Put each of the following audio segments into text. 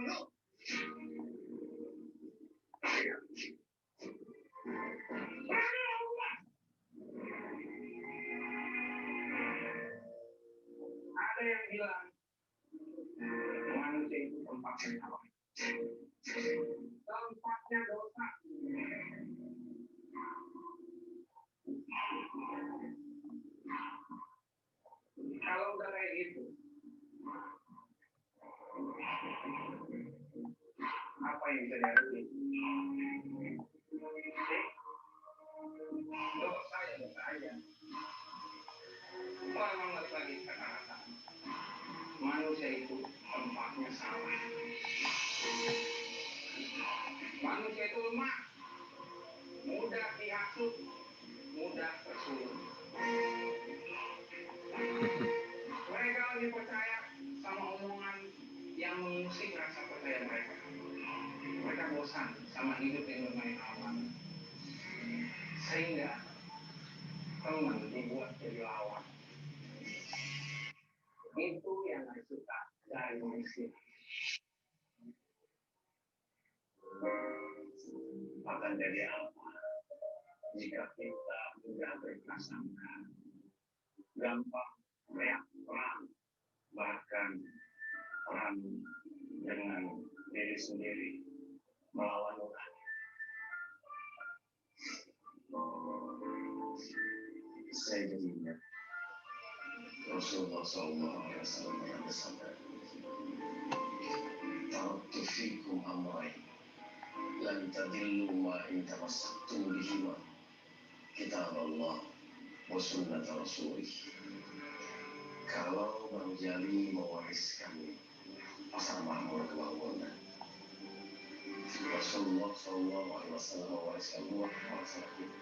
Ada yang bilang manusia itu tempatnya salah, tempatnya dosa. Kalau udah kayak gitu, apa yang bisa dilakukan? Dosa ya dosa aja. Memang lagi kata-kata manusia itu tempatnya salah. Manusia itu lemah, mudah dihasut, mudah tersulut. Mereka lagi percaya sama omongan yang mengusik rasa percaya mereka. Mereka bosan sama hidup yang bermain aman, sehingga teman dibuat jadi lawan. Itu yang saya suka dari manusia. Akan jadi apa jika kita mudah berprasangka, gampang reak perang, bahkan perang dengan diri sendiri melawan Tuhan. Saya jadi ingat Rasulullah SAW pernah bersabda, "Taraktu fikum amrayn, lan tadillu ma in tamassaktum bihima, kitab Allah wa sunnat Rasulih." Kalau Bang Jali mewariskan pasar makmur kebangunan, Rasulullah SAW mewariskan dua masalah itu.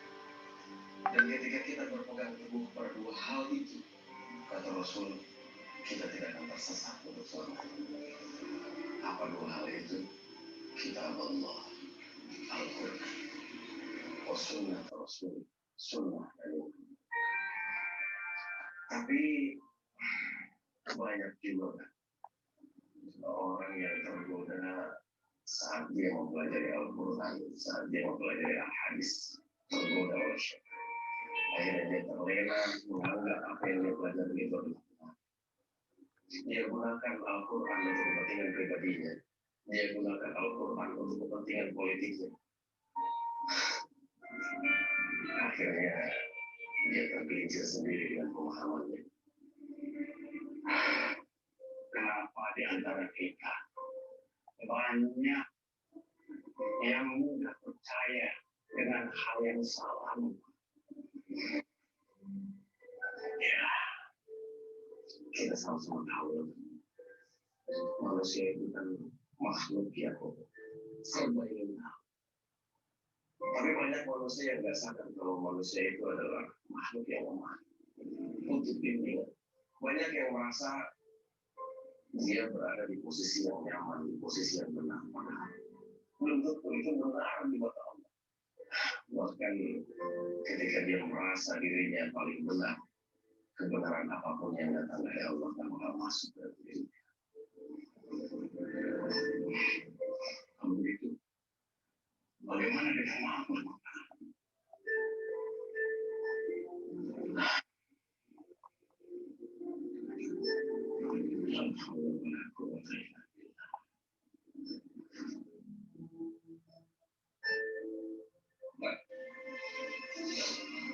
Dan ketika kita berpegang teguh pada dua hal itu, kata Rasul, kita tidak akan tersesat untuk selamanya. Apa dua hal itu? Kitab Allah, Al-Quran, wa sunnat Rasul, sunnah dari Nabi. Tapi banyak juga orang yang tergoda saat dia mempelajari Al-Quran, saat dia mempelajari Al-Hadis, tergoda oleh syaitan. Akhirnya dia terlena menganggap apa yang dia pelajari itu adalah benar. Dia gunakan Al-Quran untuk kepentingan pribadinya. Dia gunakan Al-Quran untuk kepentingan politiknya. Akhirnya dia tergelincir sendiri dengan pemahamannya. Kenapa di antara kita banyak yang mudah percaya dengan hal yang salah? Ya, kita sama-sama tahu manusia itu kan makhluk yang serba ingin tahu. Tapi banyak manusia yang nggak sadar kalau manusia itu adalah makhluk yang lemah, untuk bimbingan. Banyak yang merasa dia berada di posisi yang nyaman, di posisi yang benar. Belum tentu itu benar di mata Allah. Bahkan ketika dia merasa dirinya paling benar, kebenaran apapun yang datang dari Allah tak bakal masuk ke dirinya. Kalau begitu, bagaimana dengan makhluk?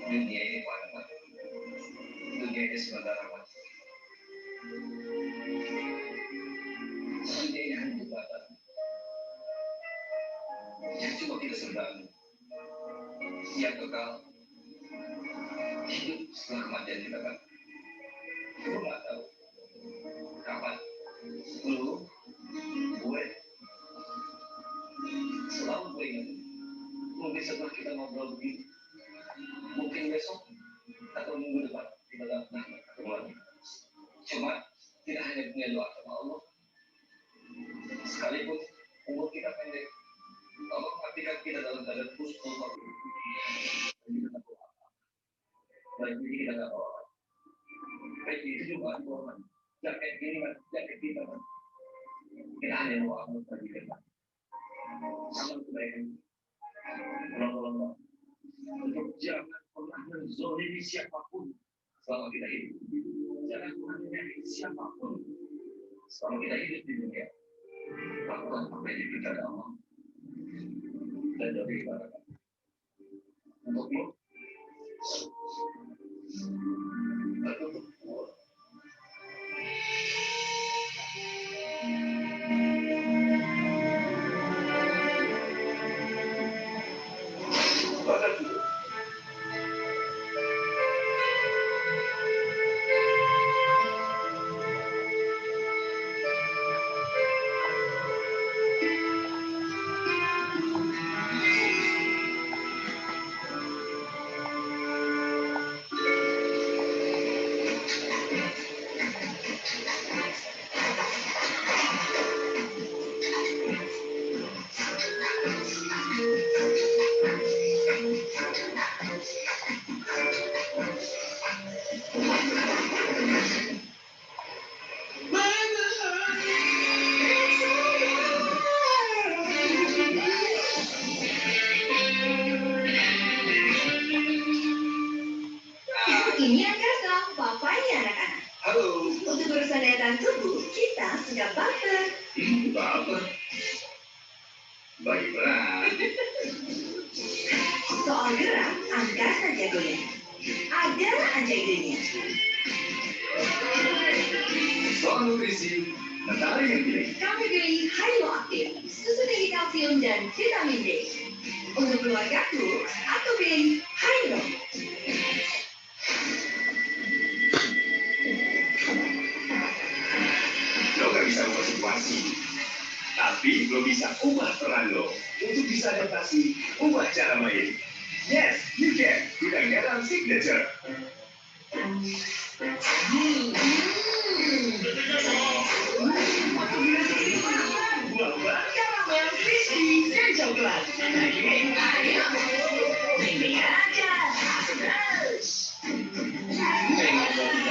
Dunia ini pada dunia ini sementara waktu. Dunia ini hanya jembatan yang cuma kita sedang, yang kekal hidup setelah kematian kita kan. Gue nggak tahu kapan lu, gue, selalu gue ingat, mungkin setelah kita ngobrol begini, mungkin besok atau minggu depan kita dapat ketemu lagi. Cuma tidak hanya punya doa sama Allah, sekalipun umur kita pendek, Allah mengatakan kita dalam keadaan husnul khotimah. Baik ini kita nggak bawa. Baik itu juga orang. Jaket ini mas, jaket kita mas. Kita hanya mau bagi kita. Salam kebaikan. Tolong. Untuk jangan pernah menzolimi siapapun selama kita hidup. Jangan pernah menyakiti siapapun selama kita hidup di dunia. Lakukan apa yang kita Allah dan dari ibadah. Untukmu, Ini Akasa, papanya anak-anak. halo. Untuk urusan daya tahan tubuh, kita sudah buffer. Buffer? Bagi berat. Soal gerak, Akasa jagonya. Ada aja idenya. Soal nutrisi, mentari yang pilih. Kami pilih Hayo Aktif, susu tinggi kalsium dan vitamin D. Untuk keluargaku, aku pilih Hayo. Lo gak bisa ubah situasi, tapi lo bisa ubah peran lo. Untuk bisa adaptasi, ubah cara main. Yes, you can. Gudang garam signature. Buah-buah karamel crispy dan coklat. Ini aja. Terus.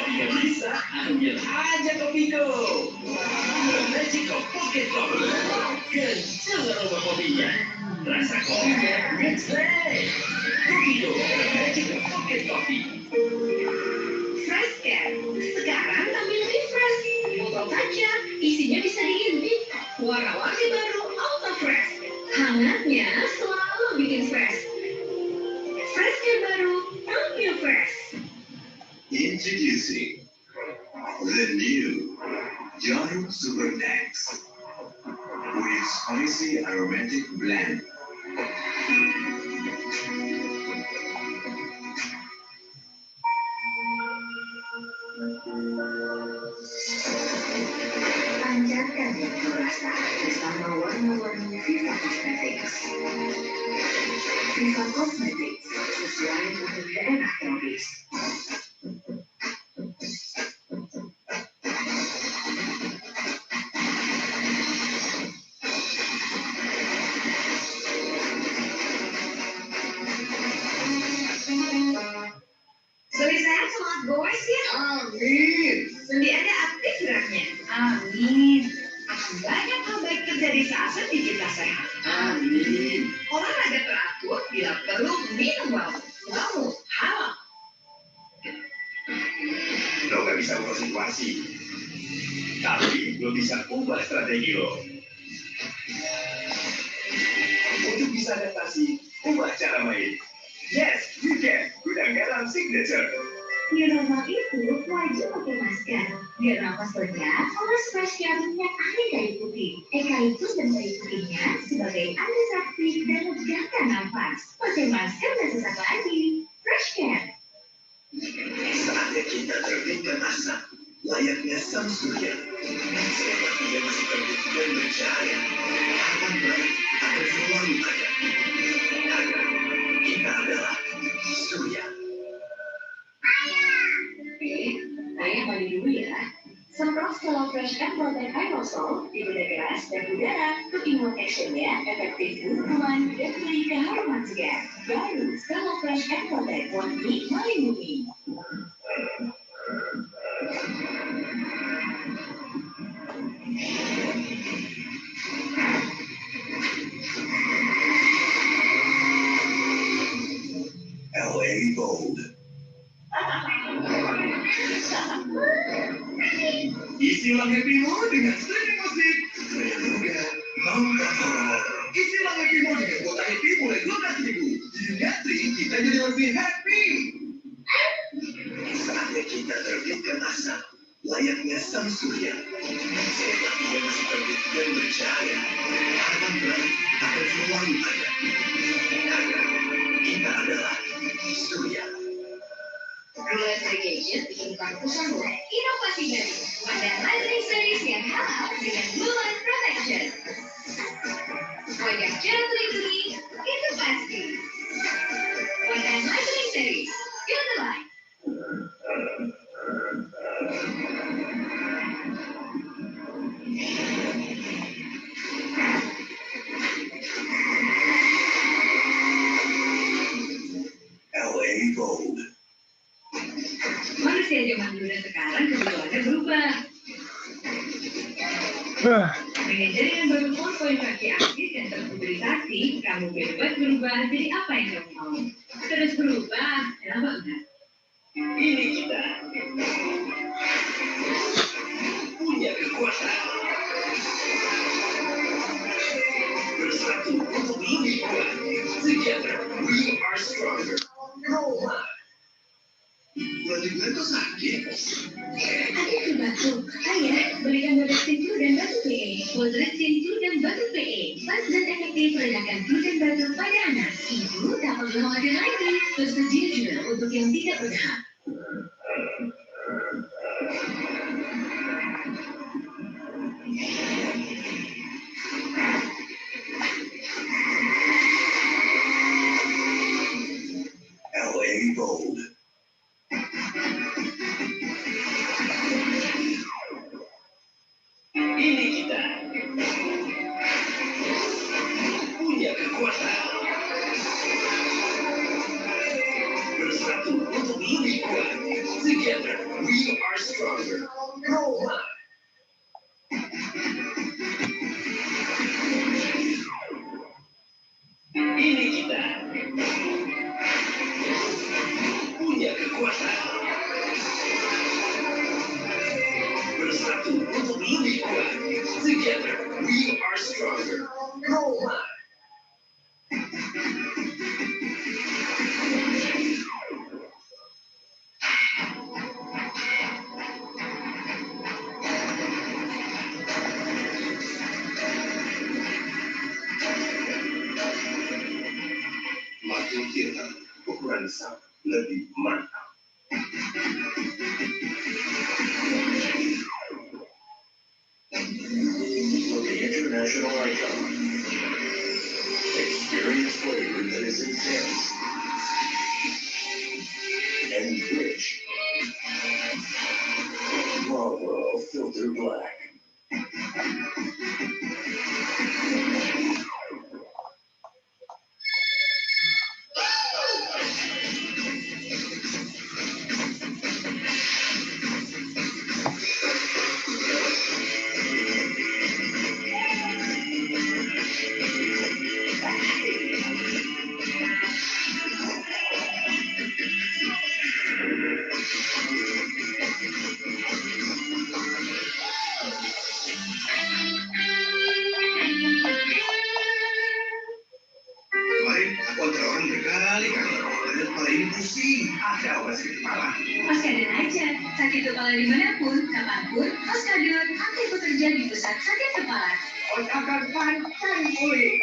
Tidak bisa, ambil aja Kopiko. Magical Pocket Coffee. Kencang aroma kopinya. Rasa kopinya next day. Kopiko, Magical Pocket Coffee. Fresh Care, sekarang tampil lebih fresh. Botol kaca, isinya bisa diintip. Warna-warni baru Ultra Fresh. Hangatnya selalu bikin fresh. Fresh Care baru, tampil fresh. Introducing the new Jarum Super Next with spicy aromatic blend. Panjatkan yang rasa bersama warna-warni Viva Cosmetics. Viva Cosmetics sesuai untuk daerah tropis. Sendi sehat semangat goes ya. Amin. Sendi Anda aktif geraknya. Amin. Akan banyak hal baik terjadi saat sendi kita sehat. Amin. Olahraga teratur bila perlu minum bambu. Bambu halal. Lo gak bisa ubah situasi, tapi lo bisa ubah strategi lo. Untuk bisa adaptasi, ubah cara main. Yes, you can. Gudang garam signature. Di normal itu wajib pakai masker. Biar nafas lega, oles fresh care minyak angin kayu putih. Eukaliptus dan kayu putihnya sebagai antiseptik dan menegakkan nafas. Pakai masker dan sesak lagi. Fresh care. Saatnya kita terbitkan asap, layaknya sang surya. Selama dia masih terbit dan bercahaya, harapan baik akan selalu ada. Karena kita adalah surya. Ayah mandi dulu ya. Semprot Stella Fresh and Protect Aerosol di benda keras dan udara. Keimut actionnya efektif kuman dan beri keharuman segar. Baru Stella Fresh and Protect wangi melindungi. Isilah happy-mu dengan streaming musik. Saya juga mau horor. Isilah happy-mu dengan kuota happy mulai 12.000. Di dunia stream kita jadi lebih happy. Saatnya kita terbitkan asap. Layaknya sang surya. Selama ia masih terbit dan bercahaya, harapan baik akan selalu ada. Karena kita adalah surya. Rolex Legation ditemukan perusahaan inovasi baru pada Lightning Series yang halal dengan Blue Light Protection. Wajah cerah terlindungi, itu pasti. Pada Lightning Series, feel the light. LA Gold. Manusia zaman dulu dan sekarang kebutuhannya berubah. Dengan jaringan baru 4.5G aktif dan termobilisasi, kamu bebas berubah jadi apa yang kamu mau. Terus berubah, kenapa enggak? Ini kita punya kekuatan. Bersatu untuk lebih kuat. Together, we are stronger. Roma. Batu-batu sakit. Sakit ke batu. Saya belikan Bodrex Tinctur dan Batu PE. Bodrex Tinctur dan Batu PE. Pas dan efektif meredakan flu dan batuk pada anak. Ibu tak perlu khawatir lagi. Tersedia juga untuk yang tidak berhak. LA Gold. Ini kita punya kekuatan. Bersatu untuk lebih kuat. Together, we are stronger. Roma. Ini kita punya kekuatan. Bersatu untuk lebih kuat. Together, we are stronger. Roma. Makin kita ukuran sang lebih mantap. The international icon. Experience flavor that is intense and rich. Marlboro Filter Black. Kemarin aku antar orang berkali-kali dan kepala ini pusing. Ada obat sakit kepala. Oskadon aja. Sakit kepala dimanapun, kapanpun, Oskadon aktif bekerja di pusat sakit kepala. Akan pantang pulih.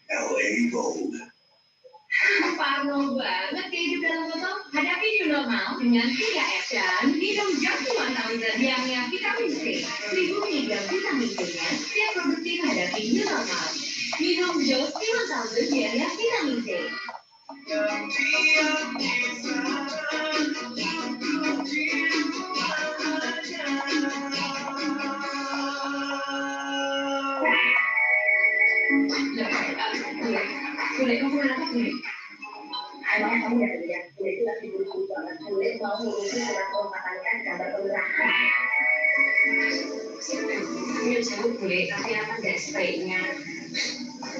LA Gold. Parno banget ya hidup dalam botol. Hadapi new normal dengan 3S dan minum Joki 1000 yang vitamin C. 1000 mg vitamin C-nya siap produktif hadapi new normal. Minum Joki 1000 yang vitamin C. Kulit kamu kenapa kulit? Emang kamu udah lihat, kulit itu lagi buru-buru banget. Kulit mau ngurusin surat kelengkapan kan gambar kelurahan. Iya,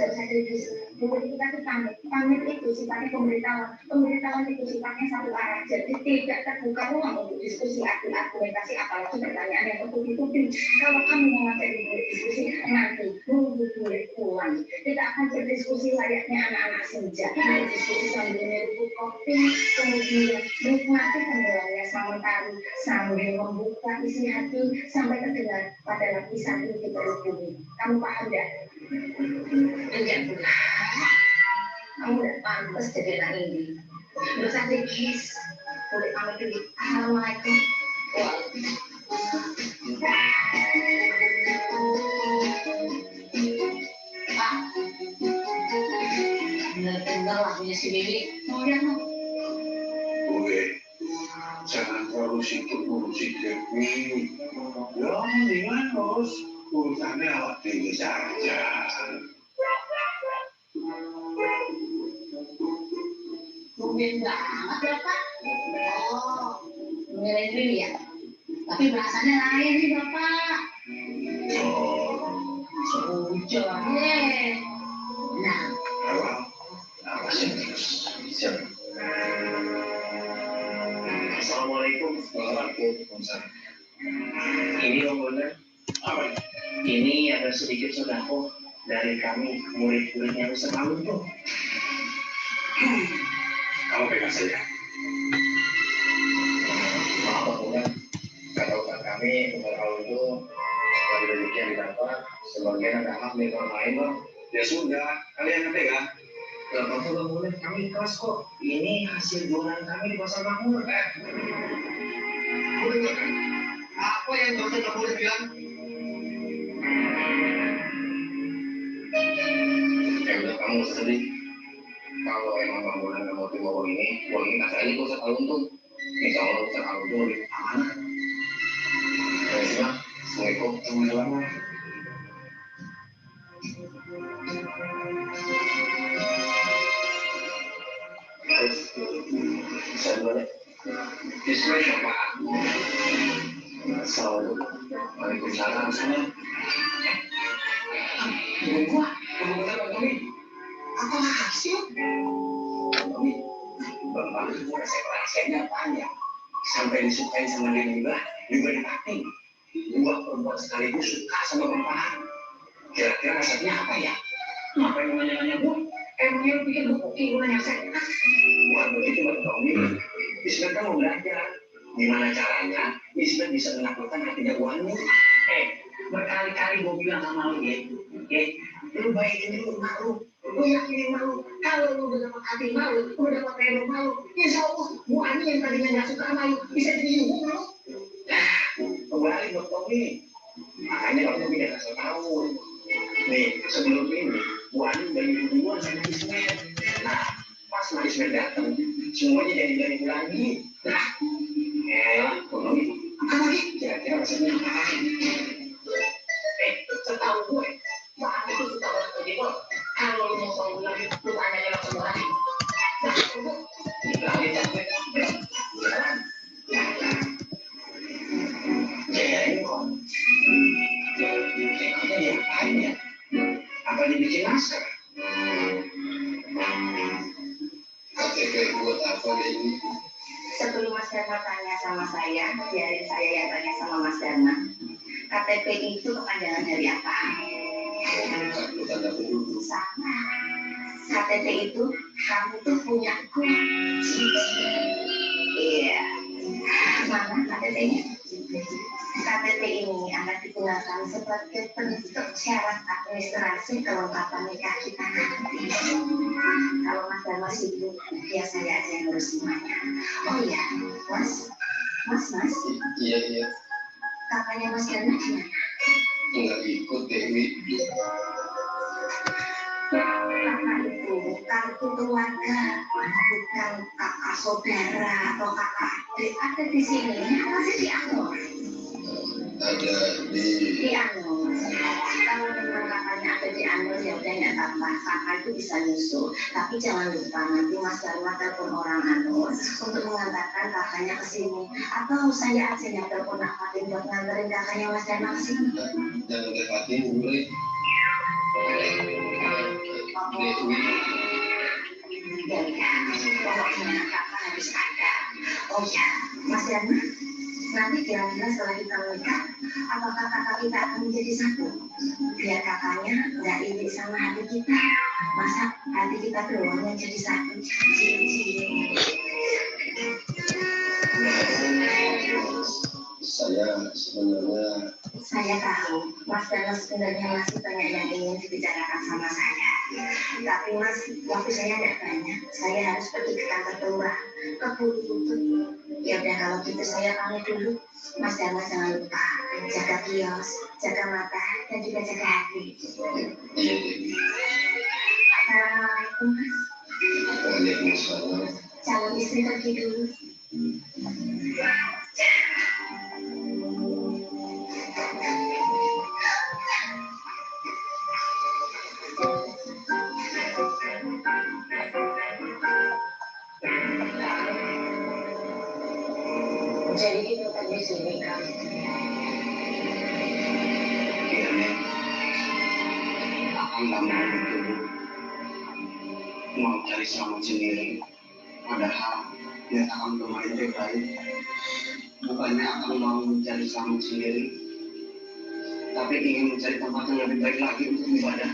nggak usah kritis. Buku kita itu pamit itu sifatnya pemberitahuan itu sifatnya satu arah, jadi tidak terbuka ruang untuk diskusi argumentasi apalagi pertanyaan yang bertubi-tubi. Kalau kamu mau ngajak diskusi nanti nunggu murid pulang, kita akan berdiskusi layaknya anak-anak senja, diskusi sambil ngerubuk kopi, kemudian nikmati tenggelamnya sementara sambil membuka isi hati sampai terdengar pada lapisan inti perut bumi. Kamu paham tidak? Enggak pula. Kamu udah pantas jadi anak ini. Udah sampai kis. Udah pamit dulu. Assalamualaikum. Pak. Bener-bener lah punya si Bibi. Mau lihat mau? Gue, jangan terlalu sibuk ngurusi Dewi. Ya, mendingan terus urusannya awak tinggi saja. Mungkin banget ya Pak. Oh, menilai diri ya. Tapi bahasanya lain nih Bapak. Oh, Seujon deh. Nah, awasin terus. Siap. Assalamualaikum. Waalaikumsalam. Ini Om Bondan. Apa? Ini ada sedikit sodako dari kami murid-muridnya Ustaz Alun tuh. Kamu pegang saja. Maaf Pak Bunga, kata Ustaz kami, Ustaz Alun itu dari rezeki yang didapat, sebagian ada hak milik orang lain Bang. Ya sudah, kalian pegang. Gak apa-apa Bang Bondan, kami ikhlas kok. Ini hasil jualan kami di pasar makmur. Kamu dengar kan? Apa yang dokter kamu bilang? Ya udah kamu nggak usah sedih. Kalau emang Bang Bunga nggak mau terima uang ini kasih aja ke Ustaz Alun tuh. Insya Allah Ustaz Alun tuh lebih amanah. Ya sudah, Assalamualaikum warahmatullahi wabarakatuh. Saya boleh. Bismillah siapa? Assalamualaikum. Waalaikumsalam. Tunggu gua, tunggu Bang Tommy. Apa hasil? Bang Tommy, Bapak itu resep-resepnya apaan ya? Sampai disukai sama dia juga dipati. Gua perempuan sekaligus suka sama Bapak. Kira-kira resepnya apa ya? Apa yang nanya-nanya gua? Emangnya lu pikir gua koki, gua nanya resep? Bukan begitu Bang Tommy. Bismillah kan mau belajar. Gimana caranya Bismillah bisa menaklukkan hatinya Wani? Berkali-kali gue bilang sama lu ya, lu baikin dulu emak lu yakinin emak lu, kalau lu udah dapat hati emak lu udah dapat reno emak lu, insya Allah Wani yang tadinya gak suka sama lu bisa jadi ibu lu. Kembali buat Tommy, makanya kamu tidak kasih tahu. Nih sebelum ini Wani udah ibu duluan sama Ismail. Nah pas Ismail datang semuanya jadi dari lagi. Nah Tommy apa lagi kira-kira rasanya apa? Setahu gue, Pak itu suka banget begitu. Kalau lu mau soal lagi, lu tanya aja langsung orang. Nah, itu dibilangin capek. Jalan. Jalan kok. Kayaknya diapain ya? Apa dibikin masker? KTP buat apa ini? sebelum Mas Dharma tanya sama saya, biarin saya yang tanya sama Mas Dharma. KTP itu kepanjangan dari apa? Kartu tanda penduduk. Sama. KTP itu kamu tuh punyaku. Iya. Mana KTP-nya? KTP ini akan digunakan sebagai bentuk syarat administrasi kelengkapan nikah kita nanti. Kalau Mas Dharma sibuk, biar saya aja yang ngurus semuanya. Oh iya, Mas. Iya. Kakaknya Mas Dharma gimana? Nggak ikut Dewi. Kakak itu kartu keluarga, bukan kakak saudara atau kakak adik. Ada di sini, masih di Anur. Ada di Anur. Kalau memang kakaknya ada di Anur, ya udah nggak apa-apa. Kakak itu bisa nyusul. Tapi jangan lupa nanti Mas Dharma telepon orang Anur untuk mengantarkan kakaknya ke sini. Atau saya aja yang telepon Nak Fatin buat nganterin kakaknya Mas Dharma ke sini. jangan deketin boleh. Pokoknya kakak harus ada. Oh ya, Mas Dana, nanti kira-kira setelah kita menikah, apakah kakak kita akan menjadi satu? Biar kakaknya nggak iri sama hati kita. Masa hati kita doang yang jadi satu? Saya tahu Mas Dana sebenarnya masih banyak yang ingin dibicarakan sama saya. Tapi Mas, waktu saya tidak banyak. Saya harus pergi ke kantor lurah, ke buru-buru. Ya udah kalau gitu saya pamit dulu. Mas Dana jangan lupa jaga kios, jaga mata, dan juga jaga hati. Assalamualaikum Mas. Waalaikumsalam. Calon istri pergi dulu. Jadi kita tadi sini kan. Iya, Nek. Akang nggak mau betul. Mau cari selamat sendiri. Padahal niat akang kemarin teh baik. Bukannya akang mau mencari selamat sendiri, tapi ingin mencari tempat yang lebih baik lagi untuk ibadah.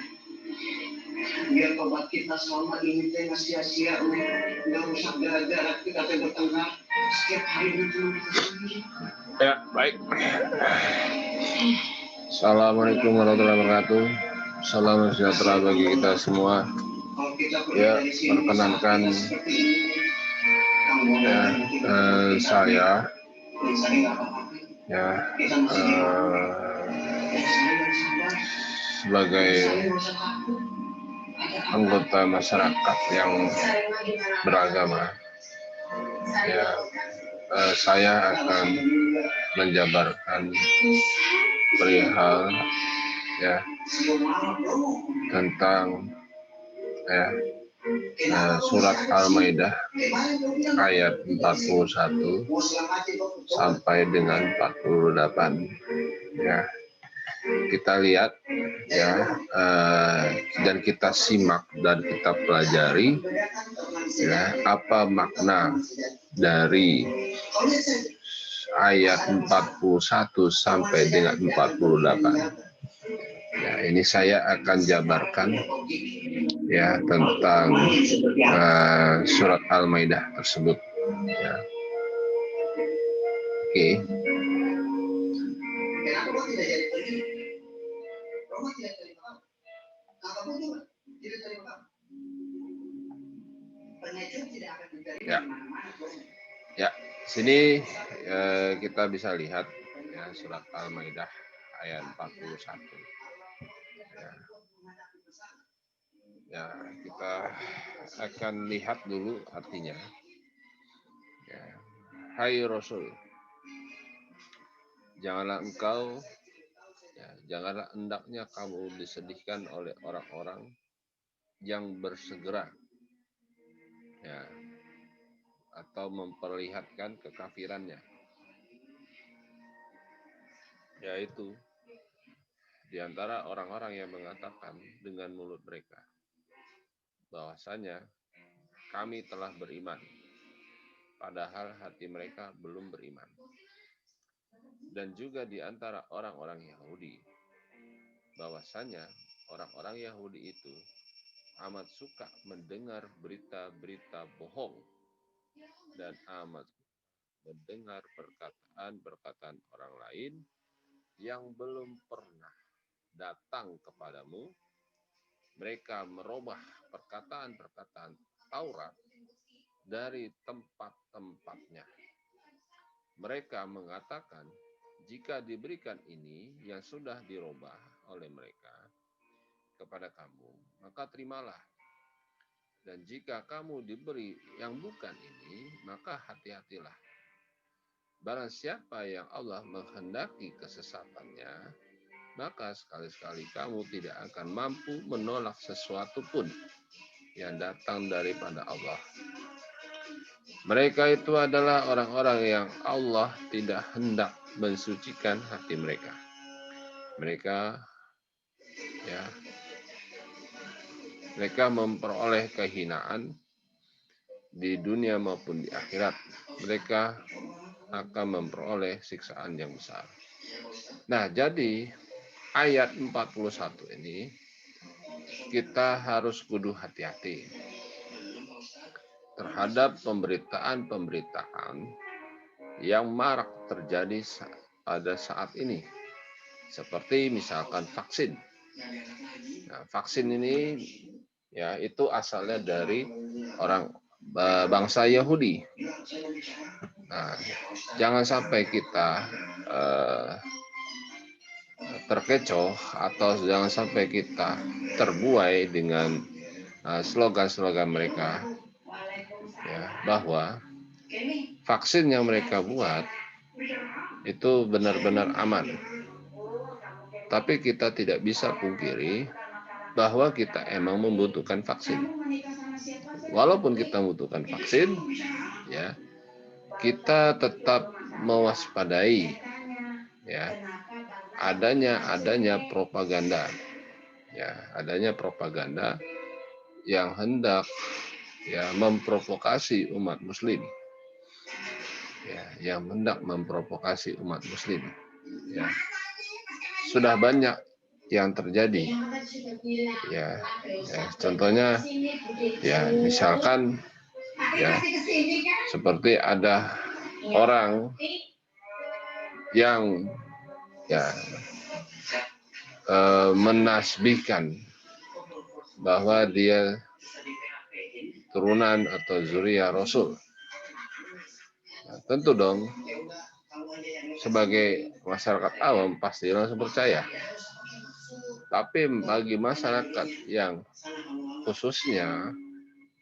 Biar tobat kita selama ini teh nggak sia-sia, Nek. Nggak usah gara-gara kita teh bertengkar setiap hari itu. Ya, baik. Assalamualaikum warahmatullahi wabarakatuh. Salam sejahtera bagi kita semua. Ya, perkenankan ya, saya ya sebagai anggota masyarakat yang beragama, ya saya akan menjabarkan perihal ya tentang surat Al-Maidah ayat 41 sampai dengan 48. Ya, kita lihat ya dan kita simak dan kita pelajari ya apa makna dari ayat 41 sampai dengan 48. Ya, ini saya akan jabarkan ya tentang surat Al-Maidah tersebut. Ya. Oke. Ya. Ya, sini kita bisa lihat ya surat Al-Maidah ayat 41. Ya, kita akan lihat dulu artinya. Ya. Hai Rasul, janganlah engkau, ya, janganlah hendaknya kamu disedihkan oleh orang-orang yang bersegera, ya, atau memperlihatkan kekafirannya, yaitu di antara orang-orang yang mengatakan dengan mulut mereka bahwasanya kami telah beriman, padahal hati mereka belum beriman. Dan juga di antara orang-orang Yahudi, bahwasanya orang-orang Yahudi itu amat suka mendengar berita-berita bohong dan amat mendengar perkataan-perkataan orang lain yang belum pernah datang kepadamu. Mereka merubah perkataan-perkataan Taurat dari tempat-tempatnya. Mereka mengatakan, jika diberikan ini yang sudah dirubah oleh mereka kepada kamu, maka terimalah. Dan jika kamu diberi yang bukan ini, maka hati-hatilah. Barang siapa yang Allah menghendaki kesesatannya, maka sekali-sekali kamu tidak akan mampu menolak sesuatu pun yang datang daripada Allah. Mereka itu adalah orang-orang yang Allah tidak hendak mensucikan hati mereka. Mereka ya mereka memperoleh kehinaan di dunia maupun di akhirat. Mereka akan memperoleh siksaan yang besar. Nah, jadi ayat 41 ini kita harus kudu hati-hati terhadap pemberitaan-pemberitaan yang marak terjadi pada saat ini. Seperti misalkan vaksin. Nah, vaksin ini ya itu asalnya dari orang bangsa Yahudi. Nah, jangan sampai kita terkecoh atau jangan sampai kita terbuai dengan slogan-slogan mereka, ya, bahwa vaksin yang mereka buat itu benar-benar aman. Tapi kita tidak bisa pungkiri bahwa kita emang membutuhkan vaksin. Walaupun kita membutuhkan vaksin, ya, kita tetap mewaspadai, ya, adanya propaganda, ya, adanya propaganda yang hendak ya memprovokasi umat muslim, ya, yang hendak memprovokasi umat muslim, ya. Sudah banyak yang terjadi, ya, contohnya ya misalkan ya seperti ada orang yang ya menasbihkan bahwa dia turunan atau zuriyah Rasul. Nah, tentu dong sebagai masyarakat awam pasti langsung percaya. Tapi bagi masyarakat yang khususnya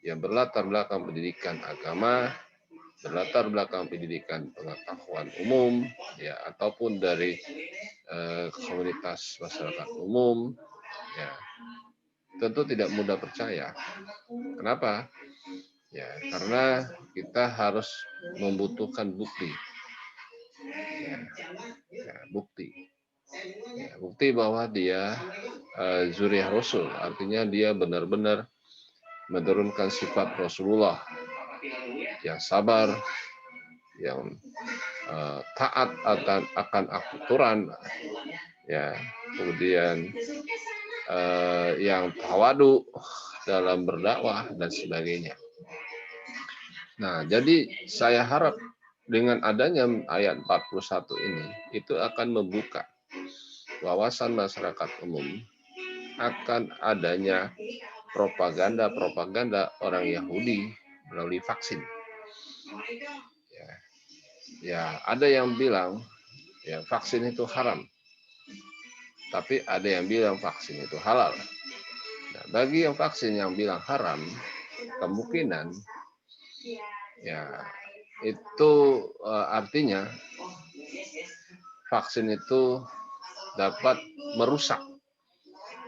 yang berlatar belakang pendidikan agama, berlatar belakang pendidikan pengetahuan umum, ya, ataupun dari komunitas masyarakat umum, ya, tentu tidak mudah percaya. Kenapa? Ya, karena kita harus membutuhkan bukti, ya, bukti. Ya, bukti bahwa dia zuriyah Rasul, artinya dia benar-benar menurunkan sifat Rasulullah yang sabar, yang taat akan aturan, ya, kemudian yang tawadu dalam berdakwah dan sebagainya. Nah, jadi saya harap dengan adanya ayat 41 ini itu akan membuka wawasan masyarakat umum akan adanya propaganda orang Yahudi melalui vaksin. Ya, ada yang bilang ya vaksin itu haram, tapi ada yang bilang vaksin itu halal. Nah, bagi yang vaksin yang bilang haram, kemungkinan ya itu artinya vaksin itu dapat merusak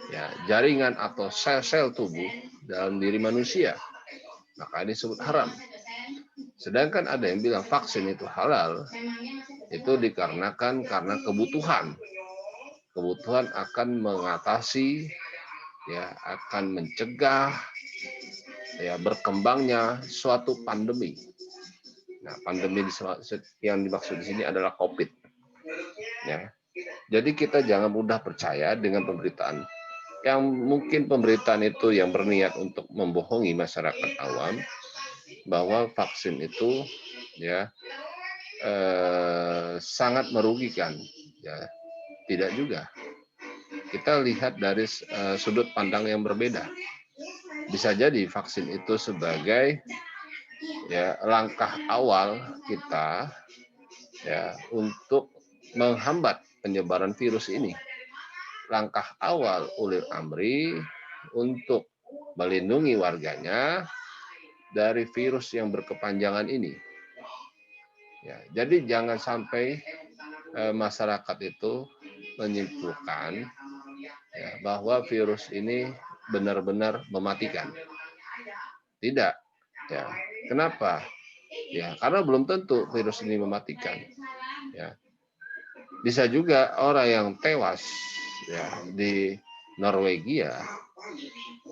ya jaringan atau sel-sel tubuh dalam diri manusia, maka disebut haram. Sedangkan ada yang bilang vaksin itu halal, itu dikarenakan karena kebutuhan akan mengatasi, ya, akan mencegah ya berkembangnya suatu pandemi. Nah, pandemi yang dimaksud di sini adalah COVID. Ya. Jadi kita jangan mudah percaya dengan pemberitaan yang mungkin pemberitaan itu yang berniat untuk membohongi masyarakat awam bahwa vaksin itu ya sangat merugikan. Ya, tidak juga. Kita lihat dari sudut pandang yang berbeda. Bisa jadi vaksin itu sebagai ya langkah awal kita ya untuk menghambat penyebaran virus ini. Langkah awal ulil amri untuk melindungi warganya dari virus yang berkepanjangan ini. Ya, jadi jangan sampai masyarakat itu menyimpulkan ya, bahwa virus ini benar-benar mematikan. Tidak. Ya, kenapa? Ya, karena belum tentu virus ini mematikan. Ya. Bisa juga orang yang tewas ya di Norwegia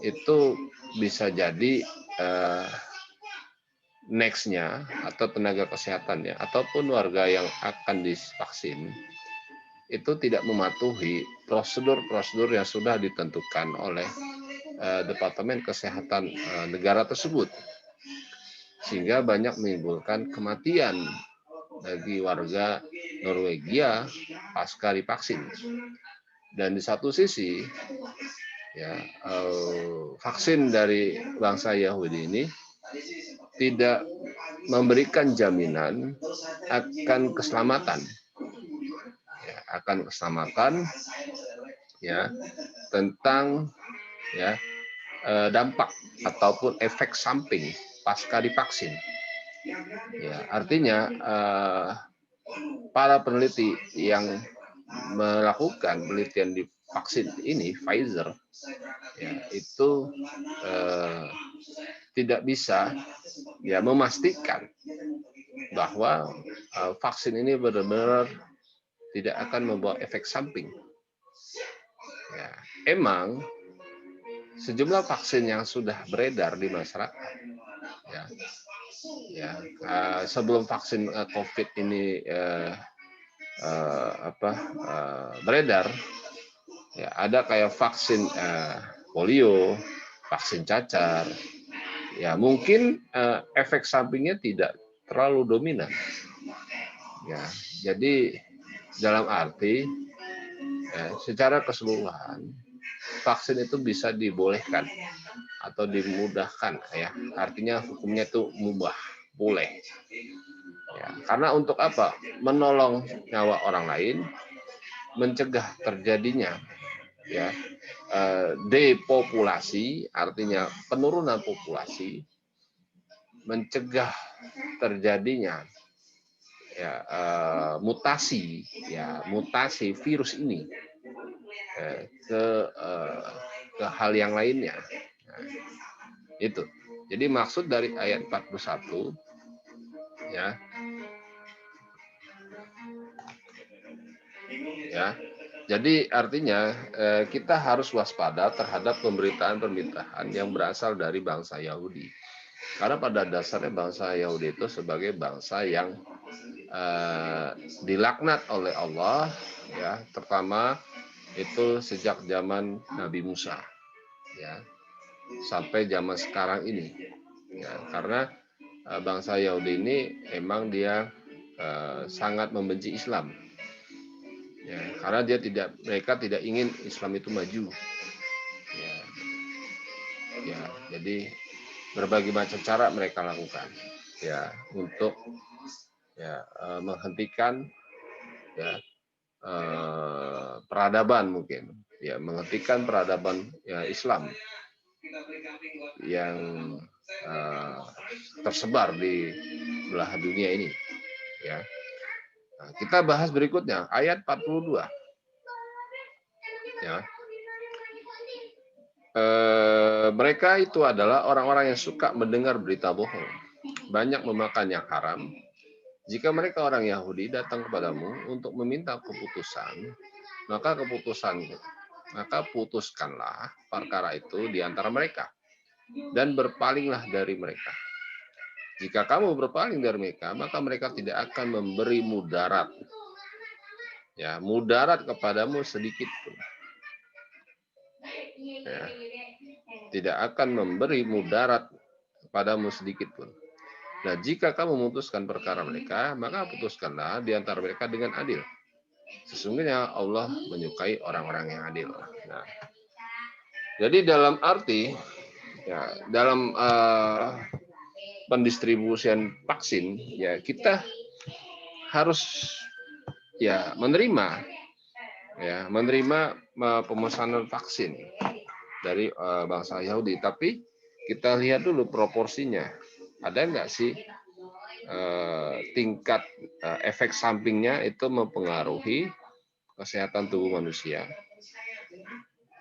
itu bisa jadi next-nya atau tenaga kesehatannya ataupun warga yang akan divaksin itu tidak mematuhi prosedur-prosedur yang sudah ditentukan oleh Departemen Kesehatan negara tersebut, sehingga banyak menimbulkan kematian bagi warga Norwegia pasca divaksin. Dan di satu sisi, ya, vaksin dari bangsa Yahudi ini tidak memberikan jaminan akan keselamatan, ya, ya, tentang ya dampak ataupun efek samping pasca divaksin. Ya, artinya para peneliti yang melakukan penelitian di vaksin ini Pfizer, ya, itu tidak bisa ya memastikan bahwa vaksin ini benar-benar tidak akan membawa efek samping. Ya, emang sejumlah vaksin yang sudah beredar di masyarakat, sebelum vaksin COVID ini beredar, ya, ada kayak vaksin polio, vaksin cacar, ya mungkin efek sampingnya tidak terlalu dominan. Ya, jadi dalam arti secara keseluruhan vaksin itu bisa dibolehkan atau dimudahkan, ya, artinya hukumnya itu mubah, boleh. Ya, karena untuk apa? Menolong nyawa orang lain, mencegah terjadinya ya depopulasi, artinya penurunan populasi, mencegah terjadinya ya mutasi virus ini ke hal yang lainnya. Nah, itu. Jadi maksud dari ayat 41 ya. Ya. Jadi artinya kita harus waspada terhadap pemberitaan-pemberitaan yang berasal dari bangsa Yahudi. Karena pada dasarnya bangsa Yahudi itu sebagai bangsa yang dilaknat oleh Allah, ya, pertama itu sejak zaman Nabi Musa, ya, sampai zaman sekarang ini. Ya, karena bangsa Yahudi ini emang dia sangat membenci Islam. Ya, karena mereka tidak ingin Islam itu maju. Ya, jadi berbagai macam cara mereka lakukan, ya, untuk ya menghentikan ya peradaban mungkin, ya, menghentikan peradaban ya, Islam yang tersebar di belahan dunia ini. Ya. Nah, kita bahas berikutnya ayat 42. Ya. Mereka itu adalah orang-orang yang suka mendengar berita bohong, banyak memakan yang haram. Jika mereka orang Yahudi datang kepadamu untuk meminta keputusan, maka putuskanlah perkara itu di antara mereka dan berpalinglah dari mereka. Jika kamu berpaling dari mereka, maka mereka tidak akan memberi mudarat. Ya, mudarat kepadamu sedikit pun. Ya, tidak akan memberi mudarat kepadamu sedikit pun. Nah, jika kamu memutuskan perkara mereka, maka putuskanlah di antara mereka dengan adil. Sesungguhnya Allah menyukai orang-orang yang adil. Nah, jadi dalam arti, ya, dalam pendistribusian vaksin, ya, kita harus ya menerima pemesanan vaksin dari bangsa Yahudi. Tapi kita lihat dulu proporsinya. Ada nggak sih tingkat efek sampingnya itu mempengaruhi kesehatan tubuh manusia?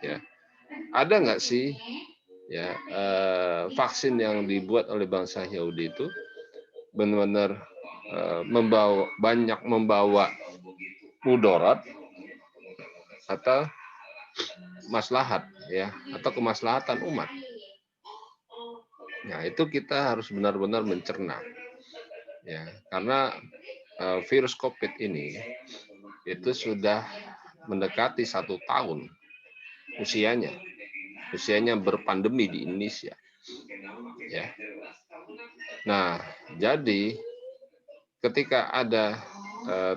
Ya, ada nggak sih ya vaksin yang dibuat oleh bangsa Yahudi itu benar-benar membawa mudarat atau maslahat ya atau kemaslahatan umat. Nah, itu kita harus benar-benar mencerna, ya, karena virus COVID ini itu sudah mendekati 1 tahun usianya berpandemi di Indonesia, ya. Nah, jadi ketika ada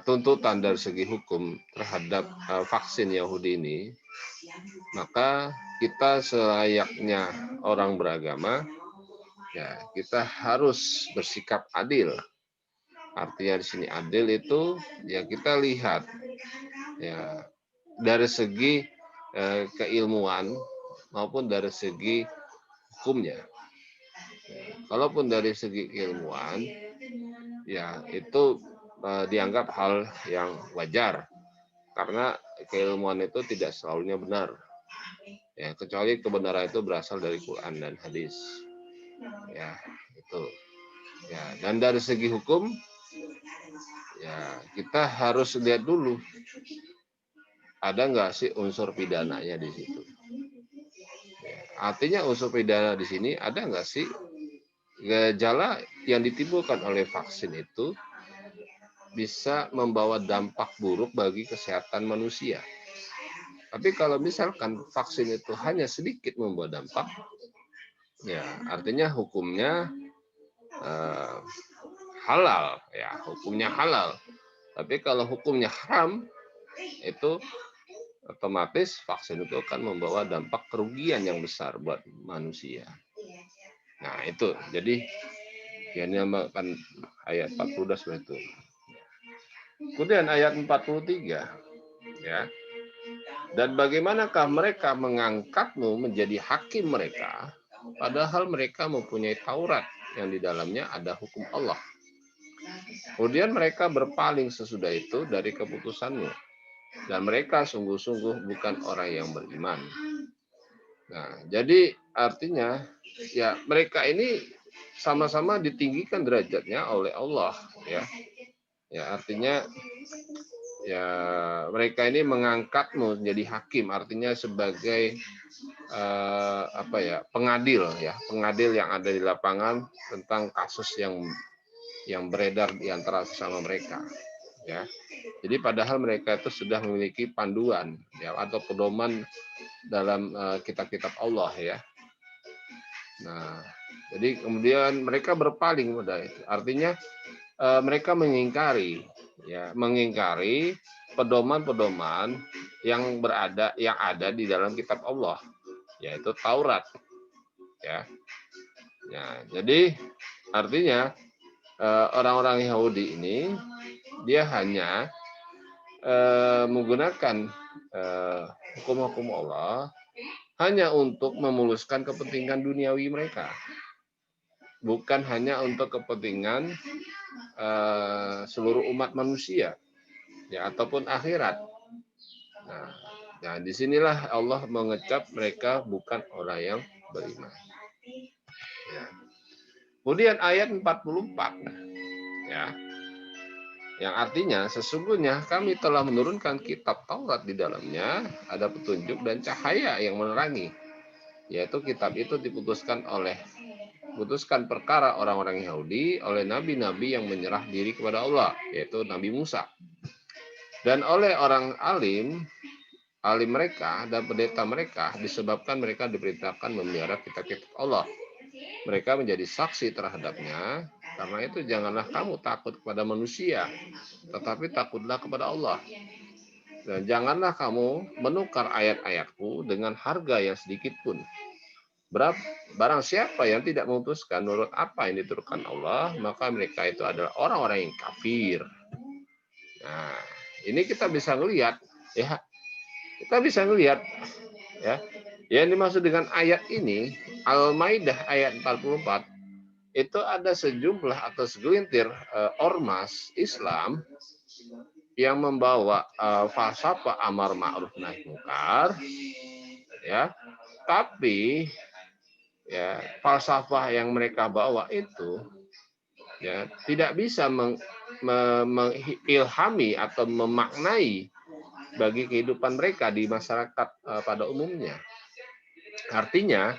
tuntutan dari segi hukum terhadap vaksin Yahudi ini, maka kita selayaknya orang beragama, ya, kita harus bersikap adil. Artinya di sini adil itu ya kita lihat ya dari segi keilmuan maupun dari segi hukumnya. Kalaupun dari segi keilmuan, ya itu dianggap hal yang wajar karena keilmuan itu tidak selalunya benar. Ya, kecuali kebenaran itu berasal dari Quran dan hadis. Ya, itu. Ya, dan dari segi hukum, ya kita harus lihat dulu ada nggak sih unsur pidananya di situ. Ya, artinya unsur pidana di sini ada nggak sih gejala yang ditimbulkan oleh vaksin itu bisa membawa dampak buruk bagi kesehatan manusia. Tapi kalau misalkan vaksin itu hanya sedikit membawa dampak, ya artinya hukumnya halal, ya hukumnya halal. Tapi kalau hukumnya haram, itu otomatis vaksin itu akan membawa dampak kerugian yang besar buat manusia. Nah itu, jadi yang dinamakan ayat 40 seperti itu. Kemudian ayat 43, ya. Dan bagaimanakah mereka mengangkatmu menjadi hakim mereka, padahal mereka mempunyai Taurat yang di dalamnya ada hukum Allah. Kemudian mereka berpaling sesudah itu dari keputusanmu, dan mereka sungguh-sungguh bukan orang yang beriman. Nah, jadi artinya ya mereka ini sama-sama ditinggikan derajatnya oleh Allah, ya. Ya artinya ya mereka ini mengangkatmu menjadi hakim, artinya sebagai pengadil, ya pengadil yang ada di lapangan tentang kasus yang beredar di antara sesama mereka, ya. Jadi padahal mereka itu sudah memiliki panduan, ya, atau pedoman dalam kitab-kitab Allah, ya. Nah, jadi kemudian mereka berpaling pada itu. Artinya mereka mengingkari pedoman-pedoman yang ada di dalam kitab Allah, yaitu Taurat, ya. Ya, jadi artinya orang-orang Yahudi ini dia hanya menggunakan hukum-hukum Allah hanya untuk memuluskan kepentingan duniawi mereka, bukan hanya untuk kepentingan seluruh umat manusia, ya, ataupun akhirat. Nah, disinilah Allah mengecap mereka bukan orang yang beriman. Ya. Kemudian ayat 44, ya, yang artinya sesungguhnya kami telah menurunkan kitab Taurat, di dalamnya ada petunjuk dan cahaya yang menerangi, yaitu kitab itu diputuskan perkara orang-orang Yahudi oleh nabi-nabi yang menyerah diri kepada Allah, yaitu Nabi Musa, dan oleh orang alim mereka dan pendeta mereka, disebabkan mereka diperintahkan memelihara kitab-kitab Allah. Mereka menjadi saksi terhadapnya. Karena itu janganlah kamu takut kepada manusia, tetapi takutlah kepada Allah. Dan janganlah kamu menukar ayat-ayatku dengan harga yang sedikit pun. Barang siapa yang tidak memutuskan menurut apa yang diturunkan Allah, maka mereka itu adalah orang-orang yang kafir. Nah, ini kita bisa melihat, ya. Kita bisa melihat, ya. Yang dimaksud dengan ayat ini, Al-Maidah ayat 44, itu ada sejumlah atau segelintir ormas Islam yang membawa falsafah amar ma'ruf nahi munkar, ya. Tapi ya falsafah yang mereka bawa itu ya tidak bisa mengilhami atau memaknai bagi kehidupan mereka di masyarakat pada umumnya. Artinya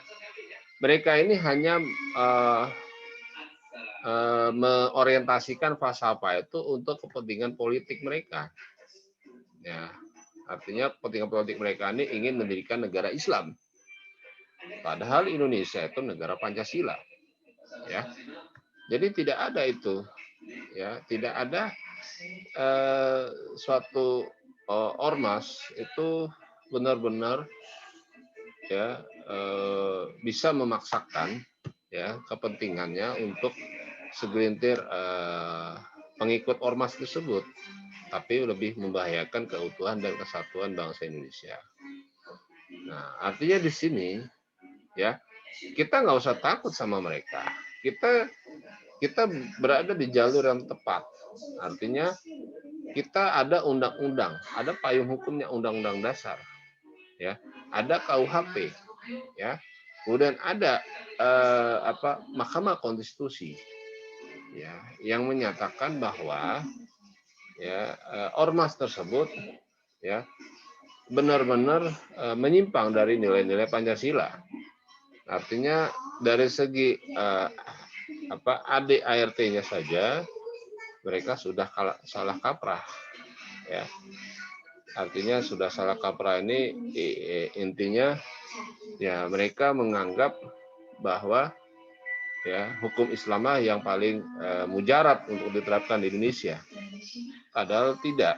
mereka ini hanya mengorientasikan falsafah itu untuk kepentingan politik mereka. Ya, artinya kepentingan politik mereka ini ingin mendirikan negara Islam. Padahal Indonesia itu negara Pancasila. Ya. Jadi tidak ada itu. Ya, tidak ada suatu ormas itu benar-benar ya bisa memaksakan ya kepentingannya untuk segelintir pengikut ormas tersebut, tapi lebih membahayakan keutuhan dan kesatuan bangsa Indonesia. Nah, artinya di sini ya kita nggak usah takut sama mereka. Kita berada di jalur yang tepat. Artinya kita ada undang-undang, ada payung hukumnya Undang-Undang Dasar, ya, ada KUHP, ya, kemudian ada Mahkamah Konstitusi, ya, yang menyatakan bahwa ya ormas tersebut ya benar-benar menyimpang dari nilai-nilai Pancasila. Artinya dari segi ADART-nya saja mereka sudah salah kaprah, ya. Artinya sudah salah kaprah ini intinya ya mereka menganggap bahwa ya hukum Islam yang paling mujarab untuk diterapkan di Indonesia. Padahal tidak.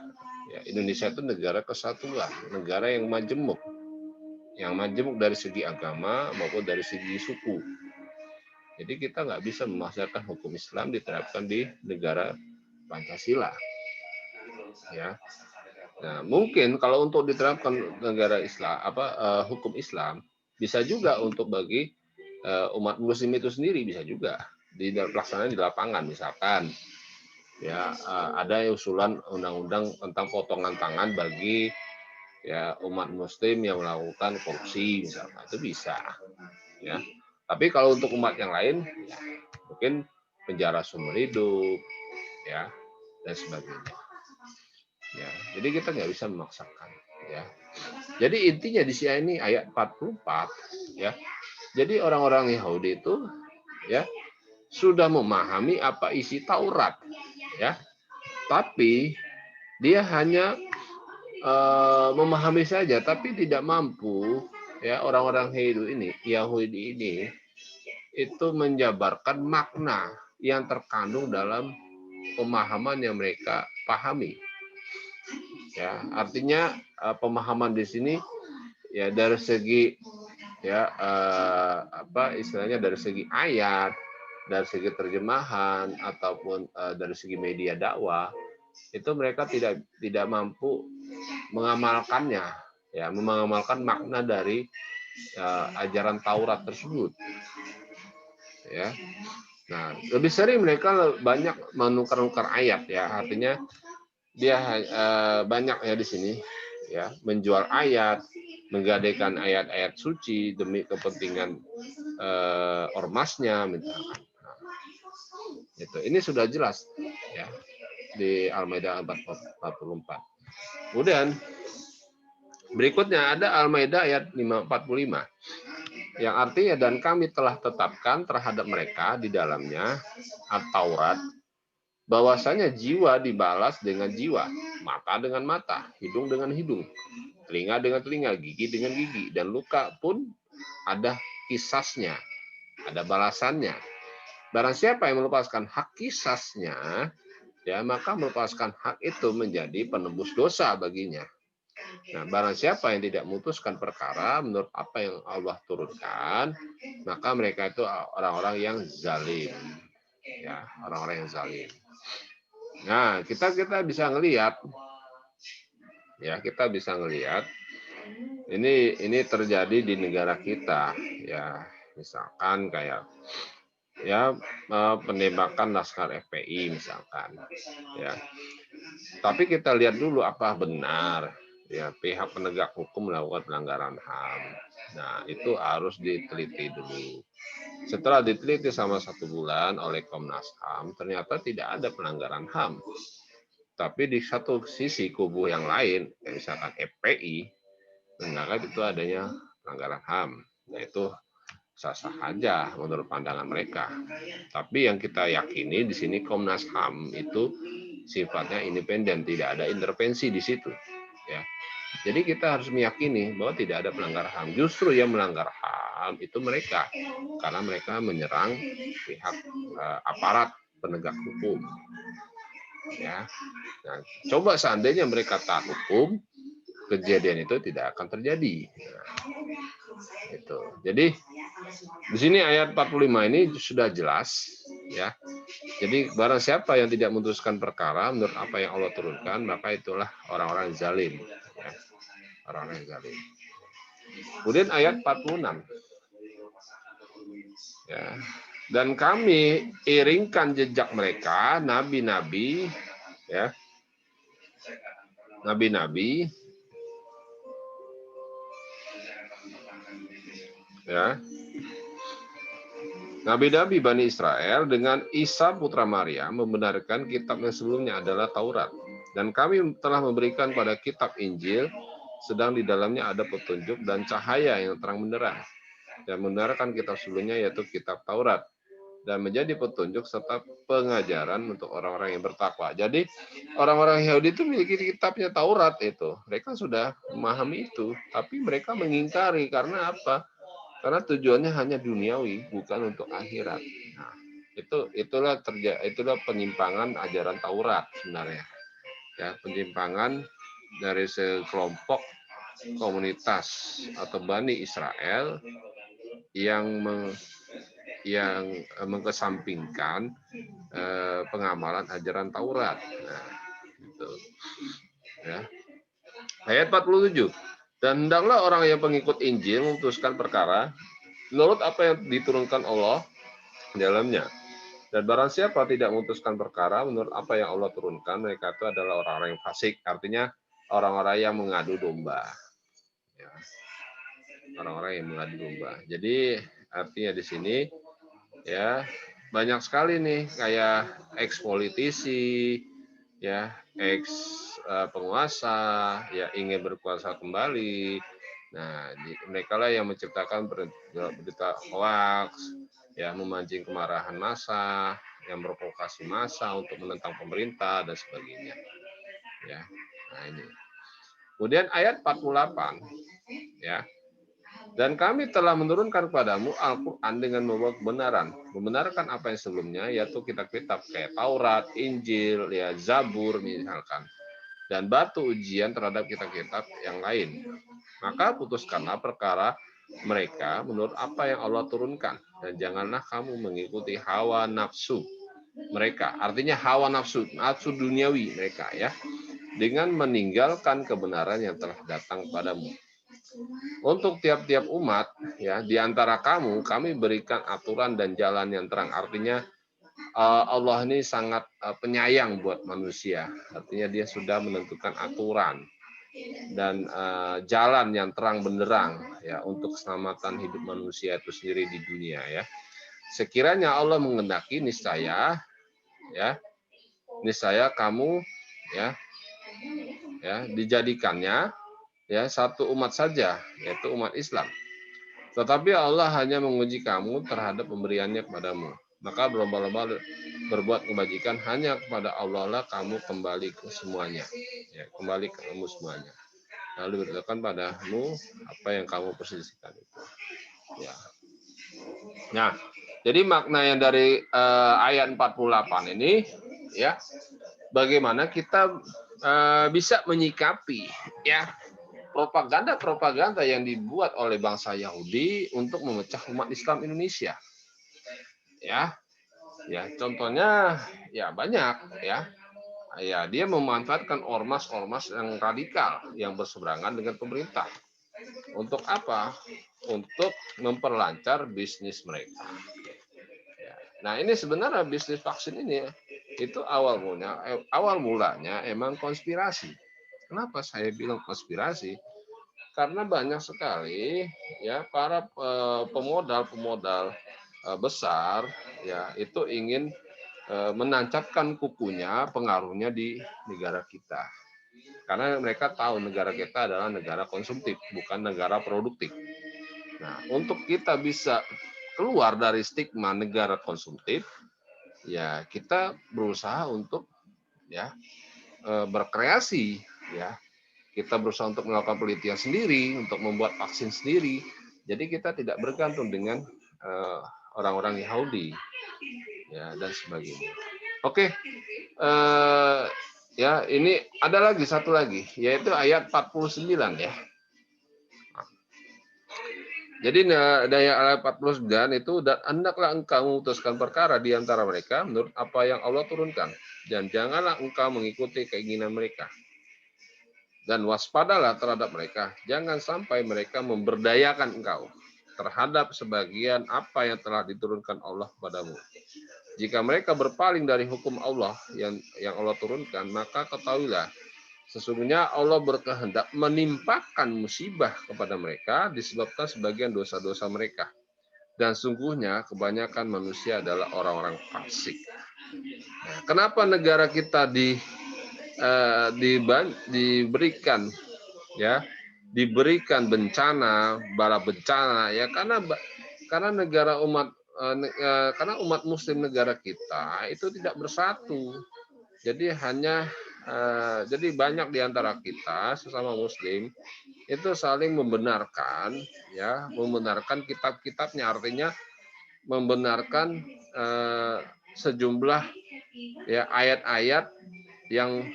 Ya, Indonesia itu negara kesatuan, negara yang majemuk dari segi agama maupun dari segi suku. Jadi kita nggak bisa memaksakan hukum Islam diterapkan di negara Pancasila. Ya. Nah, mungkin kalau untuk diterapkan negara Islam, hukum Islam, bisa juga untuk bagi umat Muslim itu sendiri bisa juga dilaksanakan di lapangan, misalkan. Ya, ada usulan undang-undang tentang potongan tangan bagi ya umat Muslim yang melakukan korupsi, misalkan, itu bisa. Ya. Tapi kalau untuk umat yang lain, ya, mungkin penjara seumur hidup, ya, dan sebagainya. Ya, jadi kita nggak bisa memaksakan. Ya. Jadi intinya di sini ini ayat 44, ya. Jadi orang-orang Yahudi itu, ya, sudah memahami apa isi Taurat, ya. Tapi dia hanya memahami saja, tapi tidak mampu, ya, orang-orang Yahudi ini itu menjabarkan makna yang terkandung dalam pemahaman yang mereka pahami. Ya, artinya pemahaman di sini ya dari segi ya istilahnya dari segi ayat, dari segi terjemahan ataupun dari segi media dakwah itu mereka tidak mampu mengamalkannya, ya, mengamalkan makna dari ajaran Taurat tersebut. Ya. Nah, lebih sering mereka banyak menukar-nukar ayat, ya, artinya dia banyak ya di sini, ya, menjual ayat, menggadaikan ayat-ayat suci demi kepentingan ormasnya, misalkan. Nah, itu. Ini sudah jelas, ya, di Al-Maidah 44. Kemudian berikutnya ada Al-Maidah ayat 45. Yang artinya dan kami telah tetapkan terhadap mereka di dalamnya At-Taurat bahwasanya jiwa dibalas dengan jiwa, mata dengan mata, hidung dengan hidung, telinga dengan telinga, gigi dengan gigi, dan luka pun ada kisasnya, ada balasannya. Barang siapa yang melepaskan hak kisasnya, ya, maka melepaskan hak itu menjadi penebus dosa baginya. Nah, barang siapa yang tidak memutuskan perkara menurut apa yang Allah turunkan, maka mereka itu orang-orang yang zalim. Ya, orang-orang yang zalim. Nah, kita bisa ngelihat, ya, kita bisa ngelihat ini terjadi di negara kita, ya, misalkan kayak ya penembakan Laskar FPI misalkan, ya. Tapi kita lihat dulu apa benar ya pihak penegak hukum melakukan pelanggaran HAM. Nah, itu harus diteliti dulu. Setelah diteliti selama 1 bulan oleh Komnas HAM, ternyata tidak ada pelanggaran HAM. Tapi di satu sisi kubu yang lain, misalkan FPI, menganggap itu adanya pelanggaran HAM. Nah, itu sah-sah aja menurut pandangan mereka. Tapi yang kita yakini di sini Komnas HAM itu sifatnya independen, tidak ada intervensi di situ. Ya. Jadi kita harus meyakini bahwa tidak ada pelanggar HAM. Justru yang melanggar HAM itu mereka, karena mereka menyerang pihak aparat penegak hukum. Ya. Nah, coba seandainya mereka taat hukum, kejadian itu tidak akan terjadi. Nah, itu. Jadi di sini ayat 45 ini sudah jelas, ya. Jadi barang siapa yang tidak memutuskan perkara menurut apa yang Allah turunkan, maka itulah orang-orang zalim. Ya. Orang-orang zalim. Kemudian ayat 46. Ya. Dan kami iringkan jejak mereka, nabi-nabi, ya. Nabi-nabi, ya. Nabi-nabi Bani Israel dengan Isa putra Maria membenarkan kitab yang sebelumnya adalah Taurat. Dan kami telah memberikan pada kitab Injil, sedang di dalamnya ada petunjuk dan cahaya yang terang benderang. Dan membenarkan kitab sebelumnya yaitu kitab Taurat. Dan menjadi petunjuk serta pengajaran untuk orang-orang yang bertakwa. Jadi orang-orang Yahudi itu memiliki kitabnya Taurat itu. Mereka sudah memahami itu. Tapi mereka mengingkari karena apa? Karena tujuannya hanya duniawi, bukan untuk akhirat. Nah, itulah penyimpangan ajaran Taurat sebenarnya. Ya, penyimpangan dari sekelompok komunitas atau Bani Israel yang mengkesampingkan pengamalan ajaran Taurat. Nah, itu. Ya. Ayat 47. Dan hendaklah orang yang pengikut Injil memutuskan perkara menurut apa yang diturunkan Allah di dalamnya. Dan barang siapa tidak memutuskan perkara menurut apa yang Allah turunkan, mereka itu adalah orang-orang yang fasik. Artinya orang-orang yang mengadu domba. Ya. Orang-orang yang mengadu domba. Jadi artinya di sini ya banyak sekali nih kayak ex-politisi, ya penguasa, ya ingin berkuasa kembali. Nah, mereka lah yang menciptakan berita hoax, ya memancing kemarahan massa, yang memprovokasi massa untuk menentang pemerintah dan sebagainya. Ya, nah ini. Kemudian ayat 48, ya. Dan kami telah menurunkan kepadamu Al-Quran dengan membawa kebenaran. Membenarkan apa yang sebelumnya, yaitu kitab-kitab kayak Taurat, Injil, ya Zabur misalkan. Dan batu ujian terhadap kitab-kitab yang lain. Maka putuskanlah perkara mereka menurut apa yang Allah turunkan. Dan janganlah kamu mengikuti hawa nafsu mereka. Artinya hawa nafsu duniawi mereka ya. Dengan meninggalkan kebenaran yang telah datang padamu. Untuk tiap-tiap umat ya di antara kamu kami berikan aturan dan jalan yang terang. Artinya Allah ini sangat penyayang buat manusia. Artinya dia sudah menentukan aturan dan jalan yang terang benderang ya untuk keselamatan hidup manusia itu sendiri di dunia ya. Sekiranya Allah menghendaki niscaya kamu ya dijadikannya ya satu umat saja, yaitu umat Islam. Tetapi Allah hanya menguji kamu terhadap pemberiannya kepadamu. Maka berlomba-lomba berbuat kebajikan hanya kepada Allah lah kamu kembali ke semuanya. Ya, kembali ke kamu semuanya. Lalu beritakan padamu apa yang kamu perselisihkan itu. Ya. Nah, jadi makna yang dari ayat 48 ini, ya, bagaimana kita bisa menyikapi, ya, propaganda yang dibuat oleh bangsa Yahudi untuk memecah umat Islam Indonesia. Ya, contohnya ya banyak ya. Ya, dia memanfaatkan ormas-ormas yang radikal yang berseberangan dengan pemerintah. Untuk apa? Untuk memperlancar bisnis mereka. Ya. Nah, ini sebenarnya bisnis vaksin ini itu awal mulanya emang konspirasi. Kenapa saya bilang konspirasi? Karena banyak sekali ya para pemodal besar ya itu ingin menancapkan kukunya, pengaruhnya di negara kita. Karena mereka tahu negara kita adalah negara konsumtif, bukan negara produktif. Nah, untuk kita bisa keluar dari stigma negara konsumtif, ya kita berusaha untuk ya berkreasi, ya kita berusaha untuk melakukan penelitian sendiri, untuk membuat vaksin sendiri. Jadi kita tidak bergantung dengan orang-orang Yahudi, ya dan sebagainya. Oke, ya ini ada lagi satu lagi, yaitu ayat 49 ya. Jadi daya ayat 49 itu, dan hendaklah engkau memutuskan perkara di antara mereka menurut apa yang Allah turunkan, dan janganlah engkau mengikuti keinginan mereka. Dan waspadalah terhadap mereka, jangan sampai mereka memberdayakan engkau terhadap sebagian apa yang telah diturunkan Allah padamu. Jika mereka berpaling dari hukum Allah yang Allah turunkan, maka ketahuilah sesungguhnya Allah berkehendak menimpakan musibah kepada mereka disebabkan sebagian dosa-dosa mereka. Dan sungguhnya kebanyakan manusia adalah orang-orang fasik. Nah, kenapa negara kita diberikan bencana, bala bencana ya, karena negara karena umat muslim negara kita itu tidak bersatu. Jadi jadi banyak di antara kita sesama muslim itu saling membenarkan kitab-kitabnya, artinya membenarkan sejumlah ya ayat-ayat yang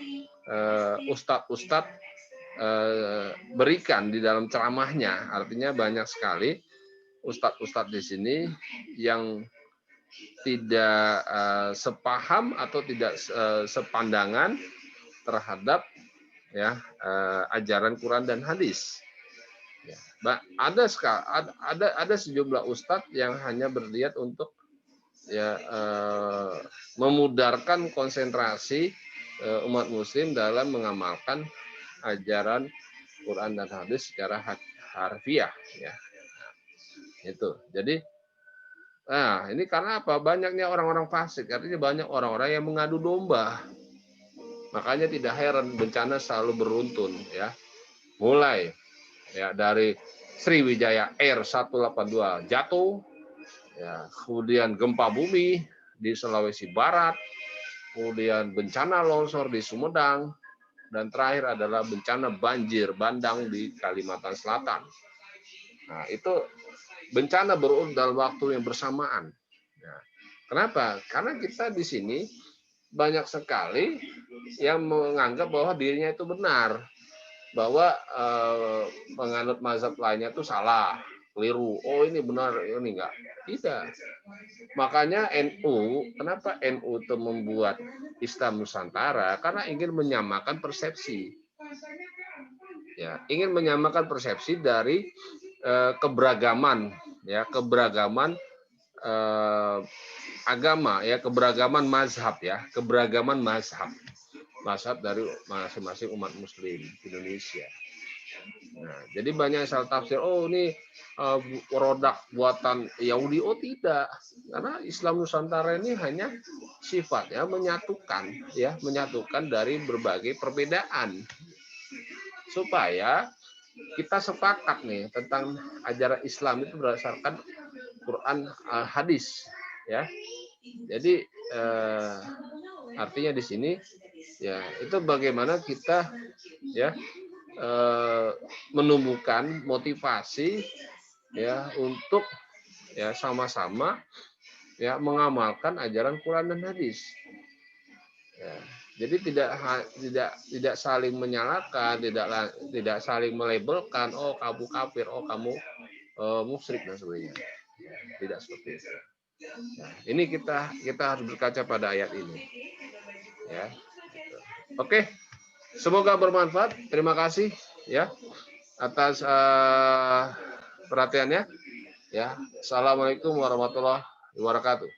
ustadz berikan di dalam ceramahnya. Artinya banyak sekali ustadz di sini yang tidak sepaham atau tidak sepandangan terhadap ya ajaran Quran dan hadis. Ya, ada sejumlah ustadz yang hanya berniat untuk ya memudarkan konsentrasi umat muslim dalam mengamalkan ajaran Quran dan hadis secara harfiah ya. Itu. Jadi nah, ini karena apa? Banyaknya orang-orang fasik, artinya banyak orang-orang yang mengadu domba. Makanya tidak heran bencana selalu beruntun ya. Mulai ya dari Sriwijaya Air 182 jatuh, ya, kemudian gempa bumi di Sulawesi Barat, kemudian bencana longsor di Sumedang, dan terakhir adalah bencana banjir bandang di Kalimantan Selatan. Nah, itu bencana berulang dalam waktu yang bersamaan. Nah, kenapa? Karena kita di sini banyak sekali yang menganggap bahwa dirinya itu benar, bahwa menganut mazhab lainnya itu salah, keliru. Oh ini benar, ini enggak. Tidak. Makanya NU, kenapa NU itu membuat Islam Nusantara? Karena ingin menyamakan persepsi. Ya, ingin menyamakan persepsi dari keberagaman ya, keberagaman agama ya, keberagaman mazhab ya, keberagaman mazhab dari masing-masing umat muslim di Indonesia. Nah, jadi banyak salah tafsir, oh ini produk buatan Yahudi. Oh tidak, karena Islam Nusantara ini hanya sifatnya menyatukan ya, menyatukan dari berbagai perbedaan supaya kita sepakat nih tentang ajaran Islam itu berdasarkan Quran hadis ya. Jadi artinya di sini ya itu bagaimana kita ya menumbuhkan motivasi ya untuk ya sama-sama ya mengamalkan ajaran Quran dan hadis. Ya. Jadi tidak saling menyalahkan, tidak saling melabelkan, oh kamu kafir, oh kamu musyrik dan sebagainya. Tidak seperti itu. Nah, ini kita harus berkaca pada ayat ini. Ya. Oke. Semoga bermanfaat. Terima kasih ya atas perhatiannya. Ya. Assalamualaikum warahmatullahi wabarakatuh.